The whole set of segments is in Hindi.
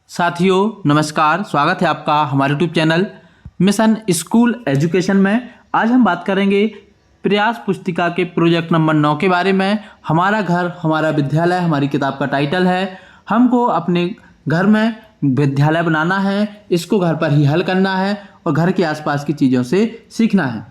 साथियों नमस्कार, स्वागत है आपका हमारे YouTube channel mission school education में। आज हम बात करेंगे प्रयास पुस्तिका के प्रोजेक्ट नंबर 9 के बारे में। हमारा घर हमारा विद्यालय हमारी किताब का टाइटल है। हमको अपने घर में विद्यालय बनाना है, इसको घर पर ही हल करना है और घर के आसपास की चीज़ों से सीखना है।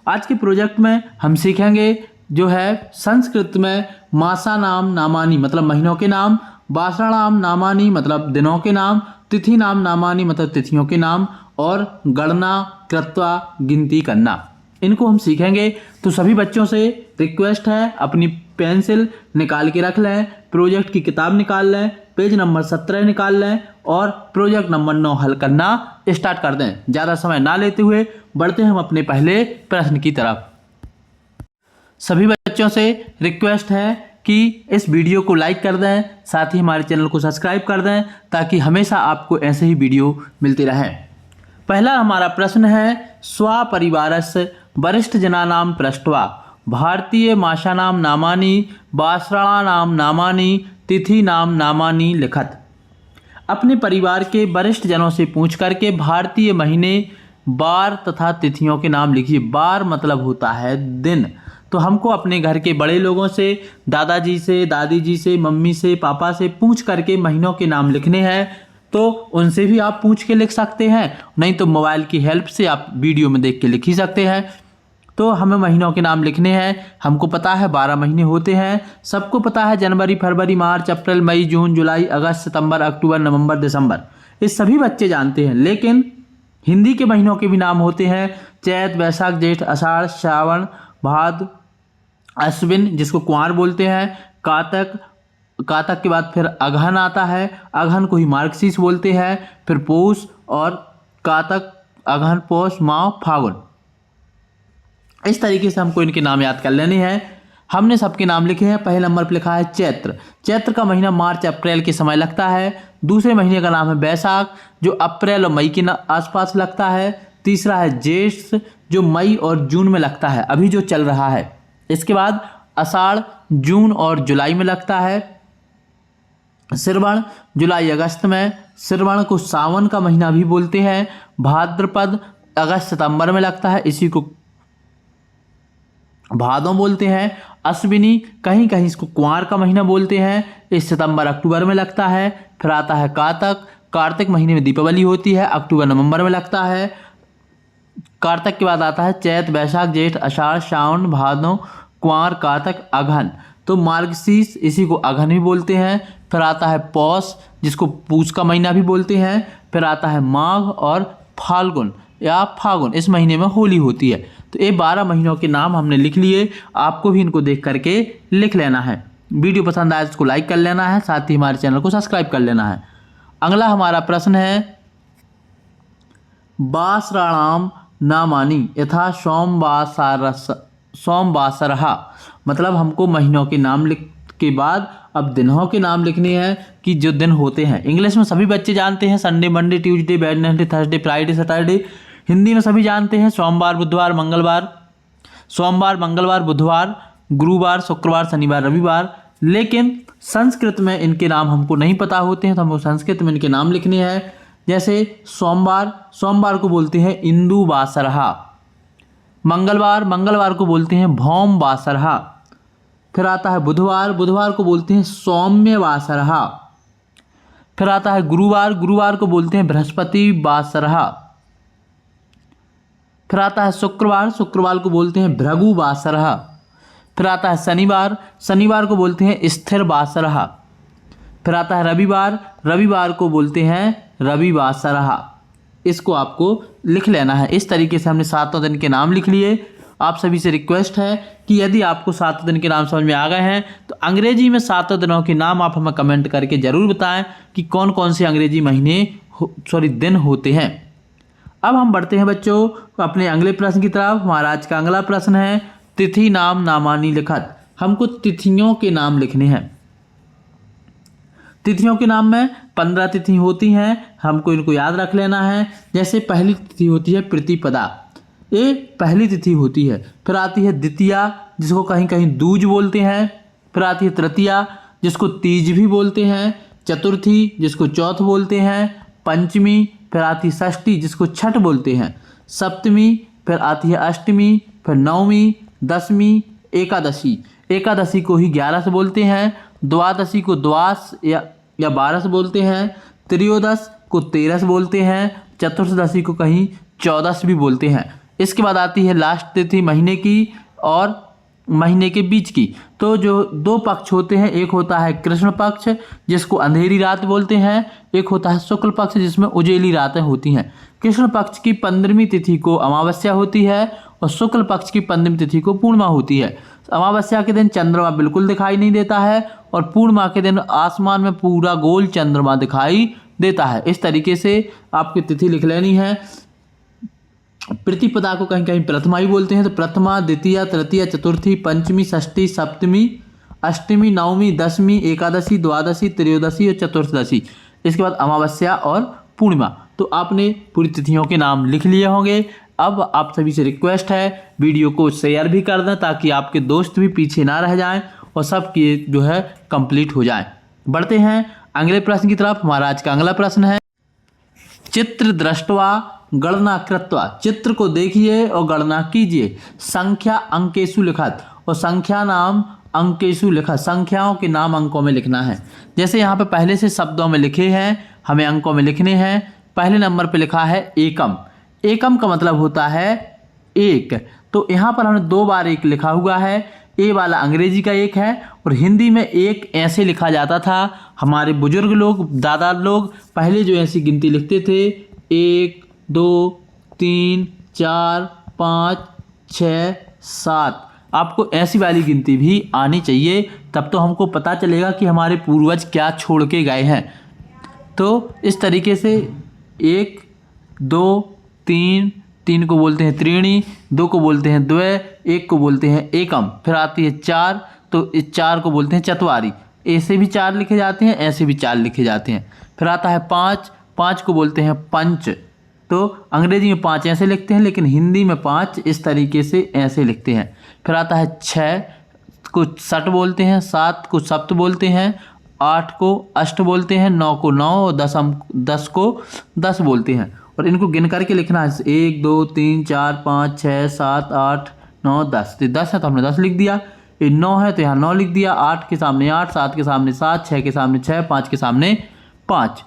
आज के प्रोजेक्ट में हम सीखेंगे जो है संस्कृत में मासानाम नामानी मतलब महीनों के नाम, वासराणाम नामानी मतलब दिनों के नाम, तिथि नाम नामानी मतलब तिथियों के नाम और गणना कृत्वा गिनती करना, इनको हम सीखेंगे। तो सभी बच्चों से रिक्वेस्ट है अपनी पेंसिल निकाल के रख लें, प्रोजेक्ट की किताब निकाल लें, पेज नंबर 17 निकाल लें और प्रोजेक्ट नंबर 9 हल करना स्टार्ट कर दें। ज़्यादा समय ना लेते हुए बढ़ते हैं हम अपने पहले प्रश्न की तरफ। सभी बच्चों से रिक्वेस्ट है कि इस वीडियो को लाइक कर दें, साथ ही हमारे चैनल को सब्सक्राइब कर दें ताकि हमेशा आपको ऐसे ही वीडियो मिलते रहें। पहला हमारा प्रश्न है स्वपरिवारस्य वरिष्ठ जनानां पृष्ट्वा भारतीय मासानां नामानि वासराणां नामानि तिथि नाम नामानि लिखत। अपने परिवार के वरिष्ठ जनों से पूछ करके भारतीय महीने, बार तथा तिथियों के नाम लिखिए। बार मतलब होता है दिन, तो हमको अपने घर के बड़े लोगों से, दादाजी से, दादी जी से, मम्मी से, पापा से पूछ करके महीनों के नाम लिखने हैं। तो उनसे भी आप पूछ के लिख सकते हैं, नहीं तो मोबाइल की हेल्प से आप वीडियो में देख के लिख ही सकते हैं। तो हमें महीनों के नाम लिखने हैं। हमको पता है 12 महीने होते हैं, सबको पता है जनवरी, फरवरी, मार्च, अप्रैल, मई, जून, जुलाई, अगस्त, सितंबर, अक्टूबर, नवंबर, दिसंबर, ये सभी बच्चे जानते हैं। लेकिन हिंदी के महीनों के भी नाम होते हैं, चैत, वैशाख, जेठ, आषाढ़, श्रावण, भाद्र, अश्विन जिसको कुंवार बोलते हैं, कातक, कातक के बाद फिर अगहन आता है, अगहन को ही मार्गशीर्ष बोलते हैं, फिर पौष और कातक, अगहन, पौष, माह, फागुन। इस तरीके से हमको इनके नाम याद कर लेने हैं। हमने सबके नाम लिखे हैं। पहले नंबर पर लिखा है चैत्र। चैत्र का महीना मार्च अप्रैल के समय लगता है। दूसरे महीने का नाम है बैसाख जो अप्रैल और मई के आसपास लगता है। तीसरा है ज्येष्ठ जो मई और जून में लगता है, अभी जो चल रहा है। इसके बाद आषाढ़ जून और जुलाई में लगता है। श्रवण जुलाई अगस्त में, श्रवण को सावन का महीना भी बोलते हैं। भाद्रपद अगस्त सितंबर में लगता है, इसी को भादों बोलते हैं। अश्विनी कहीं कहीं इसको कुंवार का महीना बोलते हैं, इस सितंबर अक्टूबर में लगता है। फिर आता है कातक, कार्तिक महीने में दीपावली होती है, अक्टूबर नवंबर में लगता है। कार्तिक के बाद आता है चैत, वैशाख, जेठ, आषाढ़, श्रावण, भादों, कुंवार, कातक, अगहन, तो मार्गशीर्ष इसी को अगहन भी बोलते हैं। फिर आता है पौष जिसको पूष का महीना भी बोलते हैं। फिर आता है माघ और फाल्गुन या फागुन, इस महीने में होली होती है। तो ये 12 महीनों के नाम हमने लिख लिए, आपको भी इनको देख करके लिख लेना है। वीडियो पसंद आए इसको लाइक कर लेना है, साथ ही हमारे चैनल को सब्सक्राइब कर लेना है। अगला हमारा प्रश्न है वासराणाम नामानि यथा सोमवासरः, मतलब हमको महीनों के नाम लिख के बाद अब दिनों के नाम लिखने हैं कि जो दिन होते हैं। इंग्लिश में सभी बच्चे जानते हैं Sunday, Monday, Tuesday, Wednesday, Thursday, Friday, Saturday. Hindi में सभी जानते हैं सोमवार, बुधवार, मंगलवार, सोमवार, मंगलवार, बुधवार, गुरुवार, शुक्रवार, शनिवार, रविवार। लेकिन संस्कृत में इनके नाम हमको नहीं पता होते हैं, तो हमको संस्कृत में इनके नाम लिखने हैं। जैसे सोमवार, सोमवार को बोलते हैं इंदुवासरः। मंगलवार, मंगलवार को बोलते हैं भौमवासरः। फिर आता है बुधवार, बुधवार को बोलते हैं सौम्यवासरः। फिर आता है गुरुवार, गुरुवार को बोलते हैं बृहस्पतिवासरः। फिर आता है शुक्रवार, शुक्रवार को बोलते हैं भृगुवासरः। फिर आता है शनिवार, शनिवार को बोलते हैं स्थिरवासरः। फिर आता है रविवार, रविवार को बोलते हैं रविवासरः। इसको आपको लिख लेना है। इस तरीके से हमने 7 दिन के नाम लिख लिए। आप सभी से रिक्वेस्ट है कि यदि आपको 7 दिन के नाम समझ में आ गए हैं तो अंग्रेजी में 7 दिनों के नाम आप हमें कमेंट करके ज़रूर बताएं कि कौन कौन से अंग्रेजी महीने दिन होते हैं। अब हम बढ़ते हैं बच्चों अपने अगले प्रश्न की तरफ। हमारा आज का अगला प्रश्न है तिथि नाम नामानि लिखत। हमको तिथियों के नाम लिखने हैं। तिथियों के नाम में 15 तिथि होती हैं, हमको इनको याद रख लेना है। जैसे पहली तिथि होती है प्रतिपदा, ये पहली तिथि होती है। फिर आती है द्वितीया जिसको कहीं कहीं दूज बोलते हैं। फिर आती है तृतीया जिसको तीज भी बोलते हैं। चतुर्थी जिसको चौथ बोलते हैं, पंचमी, फिर आती है षष्ठी जिसको छठ बोलते हैं, सप्तमी, फिर आती है अष्टमी, फिर नवमी, दसवीं, एकादशी। एकादशी को ही 11 से बोलते हैं, द्वादशी को द्वास या 12 से बोलते हैं, त्रयोदश को 13 बोलते हैं, चतुर्दशी को कहीं 14 भी बोलते हैं। इसके बाद आती है लास्ट तिथि महीने की और महीने के बीच की। तो जो दो पक्ष होते हैं, एक होता है कृष्ण पक्ष जिसको अंधेरी रात बोलते हैं, एक होता है शुक्ल पक्ष जिसमें उजेली रातें होती हैं। कृष्ण पक्ष की 15वीं तिथि को अमावस्या होती है और शुक्ल पक्ष की 15वीं तिथि को पूर्णिमा होती है। अमावस्या के दिन चंद्रमा बिल्कुल दिखाई नहीं देता है और पूर्णिमा के दिन आसमान में पूरा गोल चंद्रमा दिखाई देता है। इस तरीके से आपकी तिथि लिख लेनी है। प्रतिपदा को कहीं कहीं प्रथमा ही बोलते हैं, तो प्रथमा, द्वितीय, तृतीय, चतुर्थी, पंचमी, षष्ठी, सप्तमी, अष्टमी, नवमी, दसवीं, एकादशी, द्वादशी, त्रयोदशी और चतुर्दशी। इसके बाद अमावस्या और पूर्णिमा। तो आपने पूरी तिथियों के नाम लिख लिए होंगे। अब आप सभी से रिक्वेस्ट है वीडियो को शेयर भी कर दें ताकि आपके दोस्त भी पीछे ना रह जाएं और सब की जो है कंप्लीट हो जाए। बढ़ते हैं अगले प्रश्न की तरफ। हमारा आज का अगला प्रश्न है, चित्र दृष्ट्वा गणना कृत्वा। चित्र को देखिए और गणना कीजिए। संख्या अंकेषु लिखत, और संख्या नाम अंकेषु लिखत। संख्याओं के नाम अंकों में लिखना है। जैसे यहाँ पे पहले से शब्दों में लिखे हैं, हमें अंकों में लिखने हैं। पहले नंबर पे लिखा है एकम। एकम का मतलब होता है एक। तो यहाँ पर हमने 2 बार एक लिखा हुआ है। ए वाला अंग्रेजी का एक है और हिंदी में एक ऐसे लिखा जाता था। हमारे बुजुर्ग लोग, दादा लोग पहले जो ऐसी गिनती लिखते थे, 1 2 3 4 5 6 7। आपको ऐसी वाली गिनती भी आनी चाहिए, तब तो हमको पता चलेगा कि हमारे पूर्वज क्या छोड़ के गए हैं। तो इस तरीके से 1 2 3, 3 को बोलते हैं त्रीणी, 2 को बोलते हैं द्वय, 1 को बोलते हैं एकम। फिर आती है 4, तो इस 4 को बोलते हैं चतवारी। ऐसे भी 4 लिखे जाते हैं, ऐसे भी 4 लिखे जाते हैं। फिर आता है 5, 5 को बोलते हैं पंच। तो अंग्रेजी में 5 ऐसे लिखते हैं, लेकिन हिंदी में 5 इस तरीके से ऐसे लिखते हैं। फिर आता है 6 को सट बोलते हैं, 7 को सप्त बोलते हैं, 8 को अष्ट बोलते हैं, 9 को 9 और 10 को 10 बोलते हैं। और इनको गिन करके लिखना है, 1 2 3 4 5 6 7 8 9 10। तो 10 है तो हमने 10 लिख दिया। ये 9 है तो यहाँ 9 लिख दिया। 8 के सामने 8, 7 के सामने 7, 6 के सामने 6, 5 के सामने 5,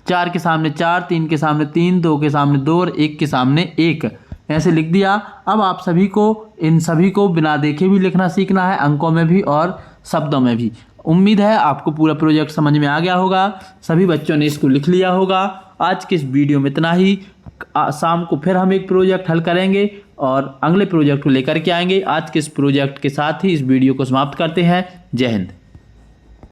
4 के सामने 4, 3 के सामने 3, 2 के सामने 2 और 1 के सामने 1। ऐसे लिख दिया। अब आप सभी को इन सभी को बिना देखे भी लिखना सीखना है, अंकों में भी और शब्दों में भी। उम्मीद है आपको पूरा प्रोजेक्ट समझ में आ गया होगा। सभी बच्चों ने इसको लिख लिया होगा। आज के इस वीडियो में इतना ही। शाम को फिर हम एक प्रोजेक्ट हल करेंगे और अगले प्रोजेक्ट को लेकर के आएंगे। आज के इस प्रोजेक्ट के साथ ही इस वीडियो को समाप्त करते हैं। जय हिंद।